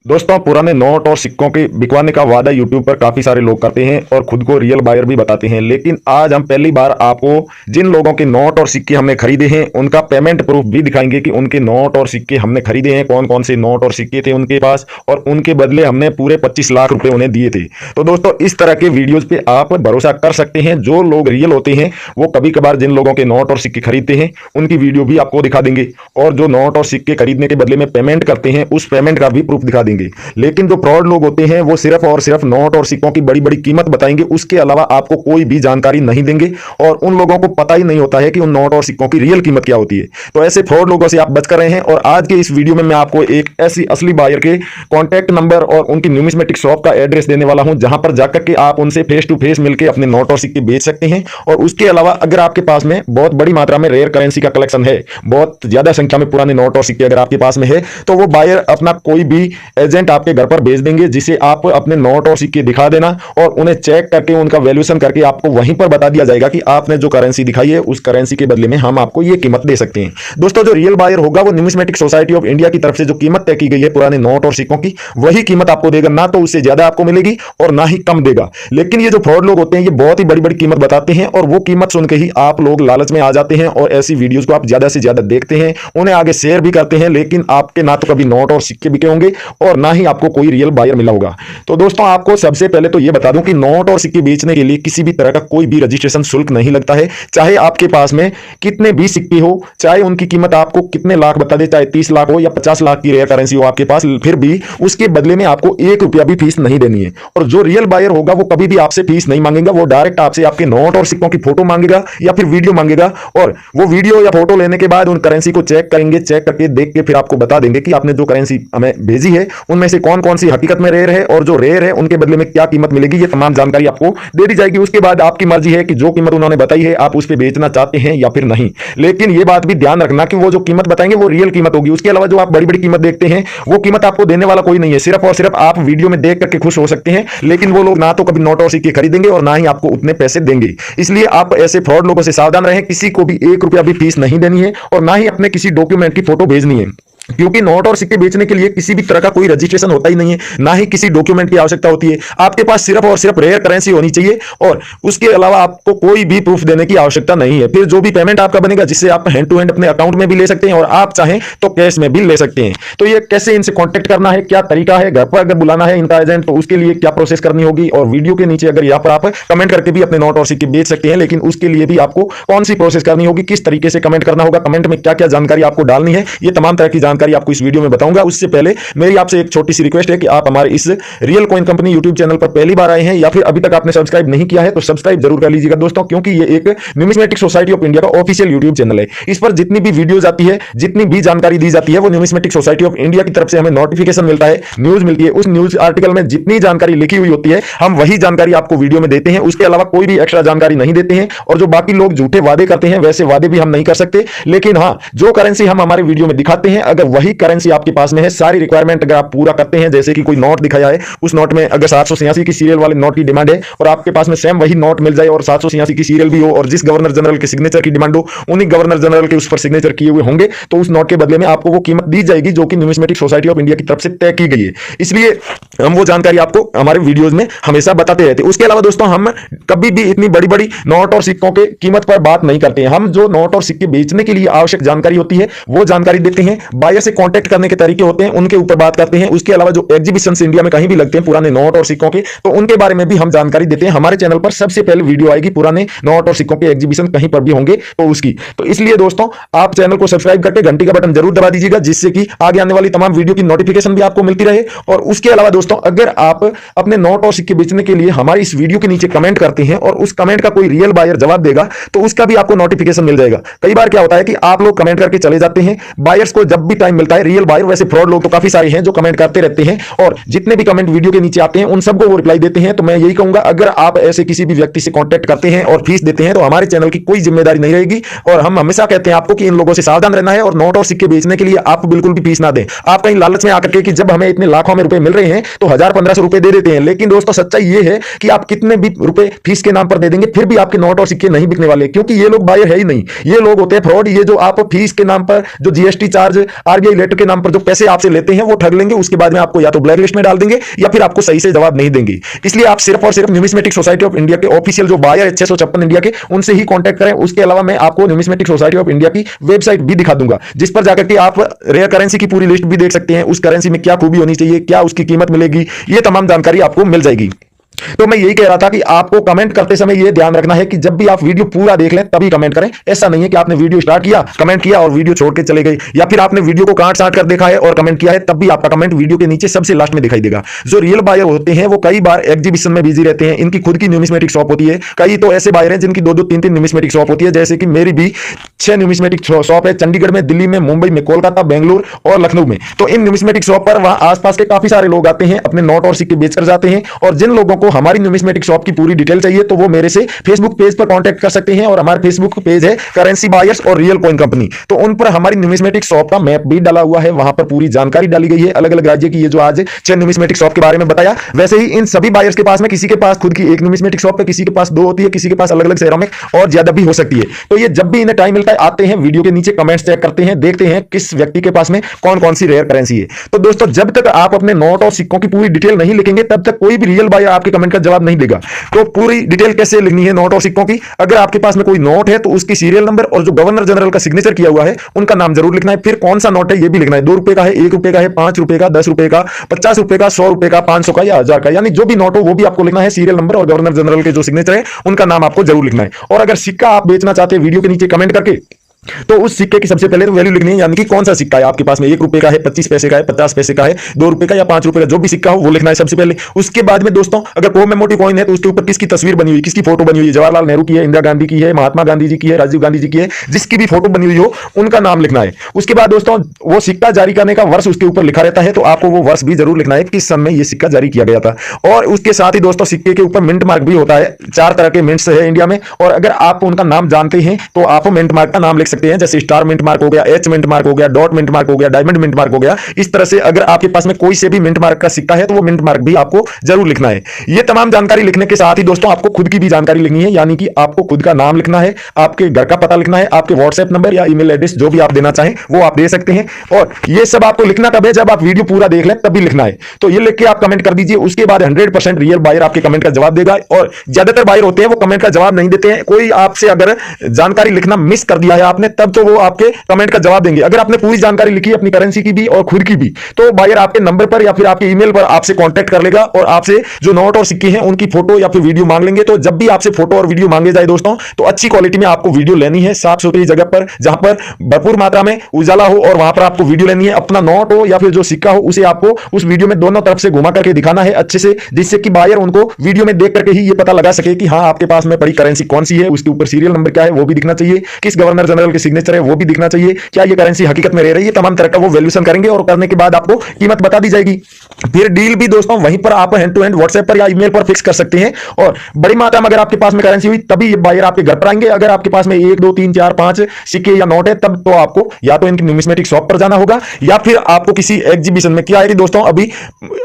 दोस्तों, पुराने नोट और सिक्कों के बिकवाने का वादा यूट्यूब पर काफी सारे लोग करते हैं और खुद को रियल बायर भी बताते हैं। लेकिन आज हम पहली बार आपको जिन लोगों के नोट और सिक्के हमने खरीदे हैं उनका पेमेंट प्रूफ भी दिखाएंगे कि उनके नोट और सिक्के हमने खरीदे हैं, कौन कौन से नोट और सिक्के थे उनके पास और उनके बदले हमने पूरे 25 लाख रुपए उन्हें दिए थे। तो दोस्तों, इस तरह के वीडियोज पे आप भरोसा कर सकते हैं। जो लोग रियल होते हैं वो कभी कभार जिन लोगों के नोट और सिक्के खरीदते हैं उनकी वीडियो भी आपको दिखा देंगे और जो नोट और सिक्के खरीदने के बदले में पेमेंट करते हैं उस पेमेंट का भी प्रूफ दिखा देंगे। लेकिन जो फ्रॉड लोग होते हैं वो सिर्फ और सिर्फ नोट और सिक्कों की बड़ी बड़ी कीमत बताएंगे, उसके अलावा आपको कोई भी जानकारी नहीं देंगे और उन लोगों को पता ही नहीं होता है कि उन नोट और सिक्कों की रियल कीमत क्या होती है। तो ऐसे फ्रॉड लोगों से आप बच कर रहे हैं। और आज के इस वीडियो में मैं आपको एक ऐसी असली बायर के कॉन्टैक्ट नंबर और उनकी न्यूमिस्मेटिक शॉप का एड्रेस देने वाला हूं जहां पर जाकर के आप उनसे फेस टू फेस मिलकर अपने नोट और सिक्के बेच सकते हैं। और उसके अलावा अगर आपके पास में बहुत बड़ी मात्रा में रेयर करेंसी का कलेक्शन है, बहुत ज्यादा संख्या में पुराने नोट और सिक्के अगर आपके पास में है, तो वो बायर अपना कोई भी एजेंट आपके घर पर भेज देंगे जिसे आप अपने नोट और सिक्के दिखा देना और उन्हें चेक करके उनका वैल्यूएशन करके आपको वहीं पर बता दिया जाएगा कि आपने जो करेंसी दिखाई है उस करेंसी के बदले में हम आपको ये कीमत दे सकते हैं। दोस्तों, जो रियल बायर होगा वो न्यूमिस्मेटिक सोसाइटी ऑफ इंडिया की तरफ से जो कीमत तय की गई है पुराने नोट और सिक्कों की, वही कीमत आपको देगा। ना तो उससे ज्यादा आपको मिलेगी और ना ही कम देगा। लेकिन ये जो फ्रॉड लोग होते हैं ये बहुत ही बड़ी बड़ी कीमत बताते हैं और वो कीमत सुन के ही आप लोग लालच में आ जाते हैं और ऐसी वीडियोस को आप ज्यादा से ज्यादा देखते हैं, उन्हें आगे शेयर भी करते हैं। लेकिन आपके ना तो कभी नोट और सिक्के बिके होंगे और ना ही आपको कोई रियल बायर मिला होगा। तो दोस्तों, आपको सबसे पहले तो यह बता दूं कि नोट और सिक्के बेचने के लिए किसी भी तरह का कोई भी रजिस्ट्रेशन शुल्क नहीं लगता है। चाहे आपके पास में कितने भी सिक्के हो, चाहे उनकी कीमत आपको कितने लाख बता दे, चाहे 30 लाख हो या 50 लाख की रेयर करेंसी हो आपके पास, फिर भी उसके बदले में आपको 1 रुपया भी फीस नहीं देनी है। और जो रियल बायर होगा वो कभी भी आपसे फीस नहीं मांगेगा, वो डायरेक्ट आपसे आपके नोट और सिक्कों की फोटो मांगेगा या फिर वीडियो मांगेगा और वो वीडियो या फोटो लेने के बाद उन करेंसी को चेक करेंगे। चेक करके देख के फिर आपको बता देंगे कि आपने जो करेंसी हमें भेजी है उनमें से कौन कौन सी हकीकत में रेयर है और जो रेयर है उनके बदले में क्या कीमत मिलेगी, ये तमाम जानकारी आपको दे दी जाएगी। उसके बाद आपकी मर्जी है कि जो कीमत उन्होंने बताई है आप उस पे बेचना चाहते हैं या फिर नहीं। लेकिन ये बात भी ध्यान रखना कि वो जो कीमत बताएंगे वो रियल कीमत होगी। उसके अलावा जो आप बड़ी बड़ी कीमत देखते हैं वो कीमत आपको देने वाला कोई नहीं है। सिर्फ और सिर्फ आप वीडियो में देख करके खुश हो सकते हैं, लेकिन वो लोग ना तो कभी नोट और सिक्के खरीदेंगे और ना ही आपको उतने पैसे देंगे। इसलिए आप ऐसे फ्रॉड लोगों से सावधान रहें। किसी को भी 1 रुपया भी फीस नहीं देनी है और ना ही अपने किसी डॉक्यूमेंट की फोटो भेजनी है, क्योंकि नोट और सिक्के बेचने के लिए किसी भी तरह का कोई रजिस्ट्रेशन होता ही नहीं है, ना ही किसी डॉक्यूमेंट की आवश्यकता होती है। आपके पास सिर्फ और सिर्फ रेयर करेंसी होनी चाहिए और उसके अलावा आपको कोई भी प्रूफ देने की आवश्यकता नहीं है। फिर जो भी पेमेंट आपका बनेगा, जिससे आप हैंड टू हैंड अपने अकाउंट में भी ले सकते हैं और आप चाहें तो कैश में भी ले सकते हैं। तो ये कैसे इनसे कॉन्टेक्ट करना है, क्या तरीका है, घर पर अगर बुलाना है इनका एजेंट तो उसके लिए क्या प्रोसेस करनी होगी, और वीडियो के नीचे अगर यहाँ पर आप कमेंट करके भी अपने नोट और सिक्के बेच सकते हैं, लेकिन उसके लिए भी आपको कौन सी प्रोसेस करनी होगी, किस तरीके से कमेंट करना होगा, कमेंट में क्या क्या जानकारी आपको डालनी है, ये तमाम तरह की जानकारी आपको इस वीडियो में बताऊंगा। उससे पहले मेरी आपसे एक छोटी सी रिक्वेस्ट है कि आप हमारे इस real coin company YouTube channel पर पहली बार आए हैं या फिर अभी तक आपने सब्सक्राइब नहीं किया है तो सब्सक्राइब जरूर कर लीजिएगा दोस्तों, क्योंकि ये एक न्यूमिस्मेटिक सोसाइटी ऑफ इंडिया का ऑफिशियल यूट्यूब चैनल है। इस पर जितनी भी वीडियोज आती है, जितनी भी जानकारी दी जाती है, वो न्यूमिस्मेटिक सोसाइटी ऑफ इंडिया की तरफ से हमें नोटिफिकेशन मिलता है, न्यूज मिलती है। उस न्यूज आर्टिकल में जितनी जानकारी लिखी हुई होती है हम वही जानकारी आपको वीडियो में देते हैं। उसके अलावा कोई भी एक्स्ट्रा जानकारी नहीं देते हैं। और जो बाकी लोग झूठे वादे करते हैं वैसे वादे भी हम नहीं कर सकते। लेकिन हाँ, जो करेंसी हम हमारे वीडियो में दिखाते हैं, अगर वही करेंसी आपके पास में है, सारी रिक्वायरमेंट अगर आप पूरा करते हैं, जैसे कि कोई नोट दिखाया है, उस नोट में अगर 786 की सीरियल वाले नोट की डिमांड है और आपके पास में सेम वही नोट मिल जाए और 786 की सीरियल भी हो और जिस गवर्नर जनरल के सिग्नेचर की डिमांड हो उन्हीं गवर्नर जनरल के उस पर सिग्नेचर किए हुए होंगे, तो उस नोट के बदले में आपको वो कीमत दी जाएगी जो कि न्यूमिस्मेटिक सोसाइटी ऑफ इंडिया की तरफ से तय की गई है। इसलिए हम वो जानकारी आपको हमारे वीडियोज में हमेशा बताते रहते हैं। उसके अलावा दोस्तों, हम कभी भी इतनी बड़ी बड़ी नोट और सिक्कों के कीमत पर बात नहीं करते हैं। हम जो नोट और सिक्के बेचने के लिए आवश्यक जानकारी होती है वो जानकारी देते हैं। बायर से कॉन्टेक्ट करने के तरीके होते हैं, उनके ऊपर बात करते हैं। उसके अलावा जो एग्जीबिशंस इंडिया में कहीं भी लगते हैं पुराने नोट और सिक्कों के, तो उनके बारे में भी हम जानकारी देते हैं। हमारे चैनल पर सबसे पहले वीडियो आएगी पुराने नोट और सिक्कों के एग्जीबिशन कहीं पर भी होंगे तो उसकी। तो इसलिए दोस्तों, आप चैनल को सब्सक्राइब करके घंटी का बटन जरूर दबा दीजिएगा, जिससे कि आगे आने वाली तमाम वीडियो की नोटिफिकेशन भी आपको मिलती रहे। और उसके अलावा दोस्तों, अगर आप अपने नोट और सिक्के बेचने के लिए हमारी इस वीडियो के नीचे कमेंट करते हैं और उस कमेंट का कोई रियल बायर जवाब देगा तो उसका भी आपको नोटिफिकेशन मिल जाएगा। कई बार क्या होता है कि आप लोग कमेंट करके चले जाते हैं, बायर्स को जब भी टाइम मिलता है, रियल बायर, वैसे फ्रॉड लोग तो काफी सारे हैं जो कमेंट करते रहते हैं और जितने भी कमेंट वीडियो के नीचे आते हैं उन सबको वो रिप्लाई देते हैं। तो मैं यही कहूंगा, अगर आप ऐसे किसी भी व्यक्ति से कांटेक्ट करते हैं और फीस देते हैं तो हमारे चैनल की कोई जिम्मेदारी नहीं रहेगी। और हम हमेशा कहते हैं आपको कि इन लोगों से सावधान रहना है और नोट और सिक्के बेचने के लिए आप बिल्कुल भी फीस ना दें। आप कहीं लालच में आकर के कि जब हमें इतने लाखों में रुपए मिल रहे हैं तो 1000-1500 रुपए दे देते हैं। लेकिन दोस्तों, सच्चाई ये है कि आप कितने भी रुपए फीस के नाम पर दे देंगे फिर भी आपके नोट और सिक्के नहीं बिकने वाले, क्योंकि ये लोग बायर है ही नहीं, ये लोग होते हैं फ्रॉड। ये जो आप फीस के नाम पर जो जीएसटी चार्ज आरबीआई लेटर के नाम पर जो पैसे आपसे लेते हैं वो ठग लेंगे, उसके बाद में आपको या तो ब्लैक लिस्ट में डाल देंगे या फिर आपको सही से जवाब नहीं देंगे। इसलिए आप सिर्फ और सिर्फ न्यूमिस्मेटिक सोसाइटी ऑफ इंडिया के ऑफिशियल जो बायर 656 इंडिया के, उनसे ही कांटेक्ट करें। उसके अलावा मैं आपको न्यूमिस्मेटिक सोसाइटी ऑफ इंडिया की वेबसाइट भी दिखा दूंगा, जिस पर जाकर के आप रेयर करेंसी की पूरी लिस्ट भी देख सकते हैं। उस करेंसी में क्या खूबी होनी चाहिए, क्या उसकी कीमत मिलेगी, ये तमाम जानकारी आपको मिल जाएगी। तो मैं यही कह रहा था कि आपको कमेंट करते समय यह ध्यान रखना है कि जब भी आप वीडियो पूरा देख लें तभी कमेंट करें। ऐसा नहीं है कि आपने वीडियो स्टार्ट किया, कमेंट किया और वीडियो छोड़ के चले गए, या फिर आपने वीडियो को काट साट कर देखा है और कमेंट किया है, तब भी आपका कमेंट वीडियो के नीचे सबसे लास्ट में दिखाई देगा। जो रियल बायर होते हैं वो कई बार एग्जीबिशन में बिजी रहते हैं, इनकी खुद की न्यूमिस्मेटिक शॉप होती है। कई तो ऐसे बायर हैं जिनकी 2-2, 3-3 न्यूमिस्मेटिक शॉप होती है, जैसे कि मेरी भी 6 न्यूमिस्मेटिक शॉप है, चंडीगढ़ में, दिल्ली में, मुंबई में, कोलकाता, बेंगलुरु और लखनऊ में। तो इन न्यूमिस्मेटिक शॉप पर वहां आसपास के काफी सारे लोग आते हैं, अपने नोट और सिक्के बेचकर जाते हैं। और जिन लोगों को हमारी न्यूमिस्मेटिक शॉप की पूरी डिटेल चाहिए तो वो मेरे से फेसबुक पेज पर कांटेक्ट कर सकते हैं, और हमारे फेसबुक पेज है करेंसी बायर्स और रियल कॉइन कंपनी। तो उन पर हमारी न्यूमिस्मेटिक शॉप का मैप भी डाला हुआ है, वहां पर पूरी जानकारी डाली गई है अलग अलग राज्य की। ये जो आज 6 न्यूमिस्मेटिक शॉप के बारे में बताया, वैसे ही इन सभी बायर्स के पास में किसी के पास खुद की एक न्यूमिस्मेटिक शॉप है, किसी के पास 2 होती है, किसी के पास अलग अलग शहरों में और ज्यादा भी हो सकती है। तो ये जब भी इन्हें टाइम मिलता है आते हैं, वीडियो के नीचे कमेंट्स चेक करते हैं, देखते हैं किस व्यक्ति के पास में कौन कौन सी रेयर करेंसी है। तो दोस्तों, जब तक आप अपने नोट और सिक्कों की पूरी डिटेल नहीं लिखेंगे तब तक कोई भी रियल बायर आपके कमेंट का जवाब नहीं देगा। तो पूरी डिटेल कैसे लिखनी है नोट और सिक्कों की? अगर आपके पास में कोई नोट है तो उसकी सीरियल नंबर और जो गवर्नर जनरल का सिग्नेचर किया हुआ है उनका नाम जरूर लिखना है। फिर कौन सा नोट है ये भी लिखना है, 2 रुपए का है, 1 रुपए का है, 5 रुपए का, 10 रुपए का, 50 रुपए का, 100 रुपए का, 500 का या 1000 का, यानी जो भी नोट हो वो भी आपको लिखना है। सीरियल नंबर और गवर्नर जनरल के जो सिग्नेचर है उनका नाम आपको जरूर लिखना है। और अगर सिक्का आप बेचना चाहते हैं वीडियो के नीचे कमेंट करके, तो उस सिक्के की सबसे पहले वैल्यू लिखनी है, यानी कि कौन सा सिक्का है आपके पास में, 1 रुपए का है, 25 पैसे का है, 50 पैसे का है, 2 रुपए का या 5 रुपए का, जो भी सिक्का हो वो लिखना है सबसे पहले। उसके बाद में दोस्तों, अगर कोमेमोरेटिव कॉइन है तो उसके ऊपर किसकी तस्वीर बनी हुई, किसकी फोटो बनी हुई है, जवाहरलाल नेहरू की है, इंदिरा गांधी की है, महात्मा गांधी जी की है, राजीव गांधी जी की है, जिसकी भी फोटो बनी हुई हो उनका नाम लिखना है। उसके बाद दोस्तों, वो सिक्का जारी करने का वर्ष उसके ऊपर लिखा रहता है, तो आपको वो वर्ष भी जरूर लिखना है किस सन में ये सिक्का जारी किया गया था। और उसके साथ ही दोस्तों, सिक्के के ऊपर मिंट मार्क भी होता है। 4 तरह के मिंट्स है इंडिया में, और अगर आप उनका नाम जानते हैं तो आप मिंट मार्क का नाम लिख सकते हैं, जैसे स्टार मिंट मार्क हो गया, एच मिंट मार्क हो गया, डॉट मिंट मार्क हो गया, डायमंड मिंट मार्क हो गया। इस तरह से अगर आपके पास में कोई से भी मिंट मार्क का सिक्का है तो वो मिंट मार्क भी आपको जरूर लिखना है। ये तमाम जानकारी लिखने के साथ ही दोस्तों, आपको खुद की भी जानकारी लिखनी है, यानी कि आपको खुद का नाम लिखना है, आपके घर का पता लिखना है, आपके व्हाट्सएप नंबर या ईमेल एड्रेस जो भी आप देना चाहें वो आप दे सकते हैं। और ये सब आपको लिखना कब है, जब आप वीडियो पूरा देख लें तभी लिखना है। तो ये लिख के आप कमेंट कर दीजिए। उसके बाद 100% रियल बायर आपके कमेंट का जवाब देगा। और ज्यादातर बायर होते हैं वो कमेंट का जवाब नहीं देते हैं। कोई आपसे अगर जानकारी लिखना मिस कर दिया है आपने, तब तो वो आपके कमेंट का जवाब देंगे। अगर आपने पूरी जानकारी लिखी अपनी करेंसी की भी और खुद की भी, तो बायर आपके नंबर पर या फिर आपके ईमेल पर आपसे कांटेक्ट कर लेगा और आपसे जो नोट और सिक्के हैं उनकी फोटो या फिर वीडियो मांग लेंगे। तो जब भी आपसे फोटो और वीडियो मांगे जाए दोस्तों, तो अच्छी क्वालिटी में आपको वीडियो लेनी है, साफ सुथरी जगह पर जहां पर भरपूर मात्रा में उजाला हो, और वहां पर आपको वीडियो लेनी है। अपना नोट हो या फिर जो सिक्का हो उसे आपको उस वीडियो में दोनों तरफ से घुमा करके दिखाना है अच्छे से, जिससे कि बायर उनको वीडियो में देख करके ही ये पता लगा सके कि हाँ आपके पास में पड़ी करेंसी कौन सी है, उसके ऊपर सीरियल नंबर क्या है वो भी दिखना चाहिए, किस गवर्नर जनरल के सिग्नेचर है वो भी दिखना चाहिए, क्या ये करेंसी हकीकत में रह रही है, तमाम तरह का वो वैल्यूएशन करेंगे और करने के बाद आपको कीमत बता दी जाएगी। फिर डील भी दोस्तों वहीं पर आप हैंड टू हैंड व्हाट्सएप पर या ईमेल पर फिक्स कर सकते हैं। और बड़ी मात्रा में अगर आपके पास में करेंसी हुई तभी ये बायर आपके घर पर आएंगे। अगर आपके पास में 1, 2, 3, 4, 5 सिक्के या नोट है, तब तो आपको या तो इनकी न्यूमिस्मेटिक शॉप पर जाना होगा या फिर आपको किसी एग्जीबिशन में, क्या है कि दोस्तों अभी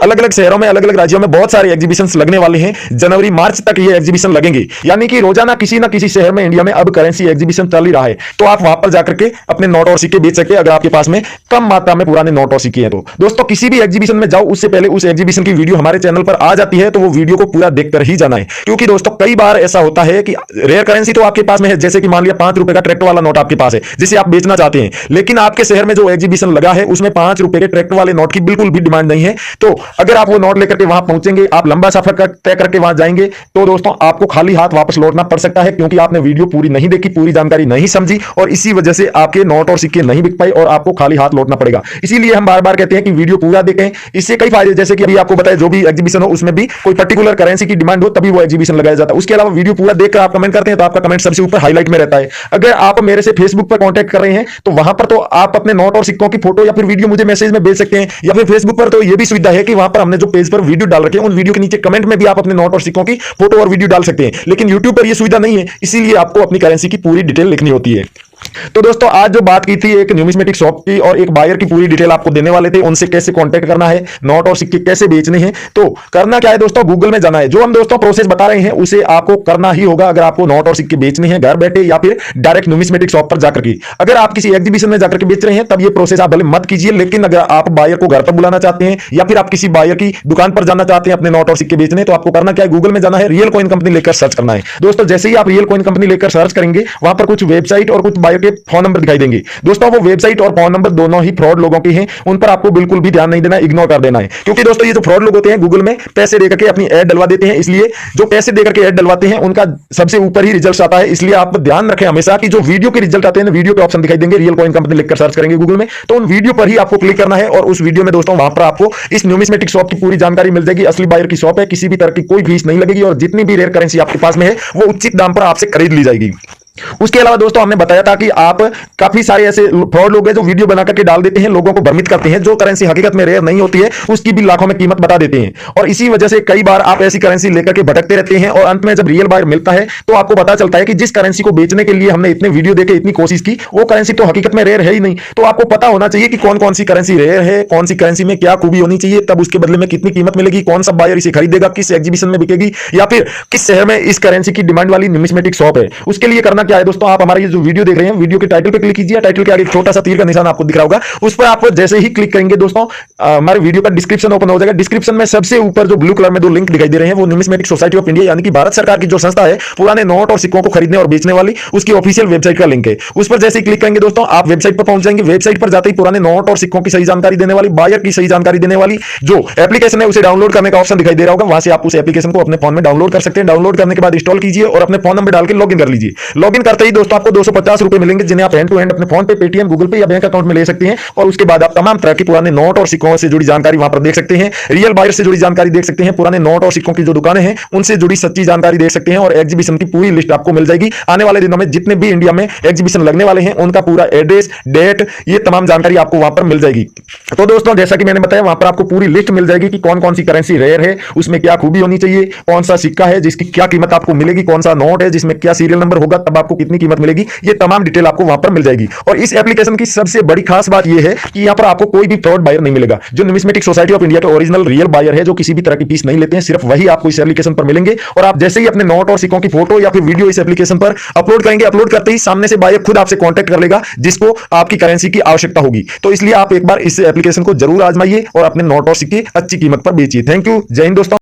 अलग अलग शहरों में, अलग अलग राज्यों में बहुत सारे एग्जीबिशन लगने वाले हैं। जनवरी मार्च तक ये एग्जीबिशन लगेंगे, यानी कि रोजाना किसी ना किसी शहर में इंडिया में अब करेंसी एग्जीबिशन चल ही रहा है। तो आप वहां पर जाकर के अपने नोट और सिक्के बेच सकते हैं अगर आपके पास में कम मात्रा में पुराने नोट और सिक्के हैं। तो दोस्तों, किसी भी एग्जीबिशन में जाओ उससे पहले उस एग्जीबिशन की वीडियो हमारे चैनल पर आ जाती है, तो वो वीडियो को पूरा देखकर ही जाना है। क्योंकि दोस्तों कई बार ऐसा होता है कि रेयर करेंसी तो आपके पास में है, जैसे कि मान लिया 5 रुपए का ट्रैक्टर वाला नोट आपके पास है जिसे आप बेचना चाहते हैं, लेकिन आपके शहर में जो एग्जीबिशन लगा है उसमें 5 रुपए के ट्रैक्टर वाले नोट की बिल्कुल भी डिमांड नहीं है। तो अगर आप वो नोट लेकर के वहां पहुंचेंगे, आप लंबा सफर तय करके वहां जाएंगे, तो दोस्तों आपको खाली हाथ वापस लौटना पड़ सकता है, क्योंकि आपने वीडियो पूरी नहीं देखी, पूरी जानकारी नहीं समझी, और इसी वजह से आपके नोट और सिक्के नहीं बिक पाए और आपको खाली हाथ लौटना पड़ेगा। इसीलिए हम बार बार कहते हैं कि वीडियो पूरा देखें। इससे कई फायदे, जैसे कि अभी आपको बताया, जो भी एग्जीबिशन हो उसमें भी कोई पर्टिकुलर करेंसी की डिमांड हो तभी वो एग्जीबिशन लगाया जाता है। उसके अलावा वीडियो पूरा देखकर आप कमेंट करते हैं तो आपका कमेंट सबसे ऊपर हाईलाइट में रहता है। अगर आप मेरे से फेसबुक पर कांटेक्ट कर रहे हैं तो वहां पर तो आप अपने नोट और सिक्कों की फोटो या फिर वीडियो मुझे मैसेज में भेज सकते हैं, या फिर फेसबुक पर तो ये भी सुविधा है कि वहां पर हमने जो पेज पर वीडियो डाल रखे हैं उन वीडियो के नीचे कमेंट में भी आप अपने नोट और सिक्कों की फोटो और वीडियो डाल सकते हैं। लेकिन यूट्यूब पर यह सुविधा नहीं है, इसीलिए आपको अपनी करेंसी की पूरी डिटेल लिखनी होती है। तो दोस्तों आज जो बात की थी एक न्यूमिस्मेटिक शॉप की और एक बायर की पूरी डिटेल आपको देने वाले थे, उनसे कैसे कांटेक्ट करना है, नोट और सिक्के कैसे बेचने हैं। तो करना क्या है दोस्तों, गूगल में जाना है। जो हम दोस्तों प्रोसेस बता रहे हैं उसे आपको करना ही होगा अगर आपको नोट और सिक्के बेचने हैं घर बैठे या फिर डायरेक्ट न्यूमिस्मेटिक शॉप पर जाकर के। अगर आप किसी एग्जीबिशन में जाकर के बेच रहे हैं तब ये प्रोसेस आप भले मत कीजिए, लेकिन अगर आप बायर को घर पर बुलाना चाहते हैं या फिर आप किसी बायर की दुकान पर जाना चाहते हैं अपने नोट और सिक्के बेचने, तो आपको करना क्या है, गूगल में जाना है, रियल कॉइन कंपनी लेकर सर्च करना है। दोस्तों जैसे ही आप रियल कॉइन कंपनी लेकर सर्च करेंगे वहां पर कुछ वेबसाइट और कुछ बायर के फोन नंबर दिखाई देंगे। दोस्तों वो वेबसाइट और फोन नंबर दोनों ही फ्रॉड लोगों के हैं, उन पर आपको बिल्कुल भी ध्यान नहीं देना, इग्नोर कर देना है। क्योंकि दोस्तों ये जो फ्रॉड लोग होते हैं गूगल में पैसे देकर के अपनी ऐड डलवा देते हैं, इसलिए जो पैसे देकर के ऐड डलवाते हैं उनका सबसे ऊपर ही रिजल्ट आता है। इसलिए आप ध्यान रखें हमेशा कि जो वीडियो के रिजल्ट आते हैं, वीडियो के ऑप्शन दिखाई देंगे, रियल कॉइन कंपनी लिखकर सर्च करेंगे गूगल में, तो उन वीडियो पर ही आपको क्लिक करना है और उस वीडियो में दोस्तों वहां पर आपको इस न्यूमिस्मेटिक शॉप की पूरी जानकारी मिल जाएगी। असली बायर की शॉप है, किसी भी तरह की कोई फीस नहीं लगेगी और जितनी भी रेयर करेंसी आपके पास में है वो उचित दाम पर आपसे खरीद ली जाएगी। उसके अलावा दोस्तों हमने बताया था कि आप काफी सारे ऐसे फ्रॉड लोग हैं जो वीडियो बना करके डाल देते हैं, लोगों को भ्रमित करते हैं, जो करेंसी हकीकत में रेयर नहीं होती है उसकी भी लाखों में कीमत बता देते हैं। और इसी वजह से कई बार आप ऐसी करेंसी लेकर के भटकते रहते हैं और अंत में जब रियल बायर मिलता है तो आपको पता चलता है कि जिस करेंसी को बेचने के लिए हमने इतने वीडियो देखे, इतनी कोशिश की, वो करेंसी तो हकीकत में रेयर है ही नहीं। तो आपको पता होना चाहिए कि कौन कौन सी करेंसी रेयर है, कौन सी करेंसी में क्या खूबी होनी चाहिए, तब उसके बदले में कितनी कीमत मिलेगी, कौन सा बायर इसे खरीदेगा, किस एग्जीबिशन में बिकेगी या फिर किस शहर में इस करेंसी की डिमांड वाली न्यूमिस्मेटिक शॉप है। उसके लिए करना क्या है दोस्तों, आप हमारा ये जो वीडियो देख रहे हैं, वीडियो के टाइटल पे क्लिक कीजिए, टाइटल के आगे एक छोटा सा तीर का निशान आपको दिख रहा होगा, उस पर आप जैसे ही क्लिक करेंगे दोस्तों हमारे वीडियो का डिस्क्रिप्शन ओपन हो जाएगा। डिस्क्रिप्शन में सबसे ऊपर जो ब्लू कलर में दो लिंक दिखाई दे रहे हैं वो न्यूमिस्मेटिक सोसाइटी ऑफ इंडिया यानी कि भारत सरकार की जो संस्था है पुराने नोट और सिक्कों को खरीदने और बेचने वाली, उसकी ऑफिशियल वेबसाइट का लिंक है। उस पर जैसे ही क्लिक करेंगे दोस्तों आप वेबसाइट पर पहुंच जाएंगे। वेबसाइट पर जाते ही पुराने नोट और सिक्कों की सही जानकारी देने वाली, बायर की सही जानकारी देने वाली जो एप्लीकेशन है उसे डाउनलोड करने का ऑप्शन दिखाई दे रहा होगा। वहां से आप उस एप्लीकेशन को अपने फोन में डाउनलोड कर सकते हैं। डाउनलोड करने के बाद इंस्टॉल कीजिए और अपने फोन नंबर डाल के लॉगिन कर लीजिए। लॉगिन करते ही दोस्तों आपको 250 रुपए मिलेंगे, जिन्हें आप हैंड टू हैंड अपने फोन पे, पेटीएम, गूगल पे या बैंक अकाउंट में ले सकते हैं। और उसके बाद आप तमाम तरह के पुराने नोट और सिक्कों से जुड़ी जानकारी वहां पर देख सकते हैं, रियल बायर से जुड़ी जानकारी देख सकते हैं, पुराने नोट और सिक्कों की जो दुकानें हैं उनसे जुड़ी सच्ची जानकारी देख सकते हैं और एग्जीबिशन की पूरी लिस्ट आपको मिल जाएगी। आने वाले दिनों में जितने भी इंडिया में एग्जीबिशन लगने वाले हैं उनका पूरा एड्रेस, डेट, ये तमाम जानकारी आपको वहां पर मिल जाएगी। तो दोस्तों जैसा कि मैंने बताया वहां पर आपको पूरी लिस्ट मिल जाएगी कि कौन कौन सी करेंसी रेयर है, उसमें क्या खूबी होनी चाहिए, कौन सा सिक्का है जिसकी क्या कीमत आपको मिलेगी, कौन सा नोट है जिसमें क्या सीरियल नंबर होगा तब आपको कितनी कीमत मिलेगी, ये तमाम डिटेल आपको वहां पर मिल जाएगी। और इस एप्लीकेशन की सबसे बड़ी खास बात यह है कि यहां पर आपको कोई भी फ्रॉड बायर नहीं मिलेगा। जो न्यूमिस्मेटिक सोसाइटी ऑफ इंडिया के ओरिजिनल रियल बायर है जो किसी भी तरह की फीस नहीं लेते हैं, सिर्फ वही आपको इस एप्लीकेशन पर मिलेंगे। और आप जैसे ही अपने नोट और सिक्कों की फोटो या फिर वीडियो इस एप्लीकेशन पर अपलोड करेंगे, अपलोड करते ही सामने से बायर खुद आपसे कांटेक्ट कर लेगा जिसको आपकी करेंसी की आवश्यकता होगी। तो इसलिए आप एक बार इस एप्लीकेशन को जरूर आजमाइए और अपने नोट और सिक्के अच्छी कीमत पर बेचिए। थैंक यू, जय हिंद दोस्तों।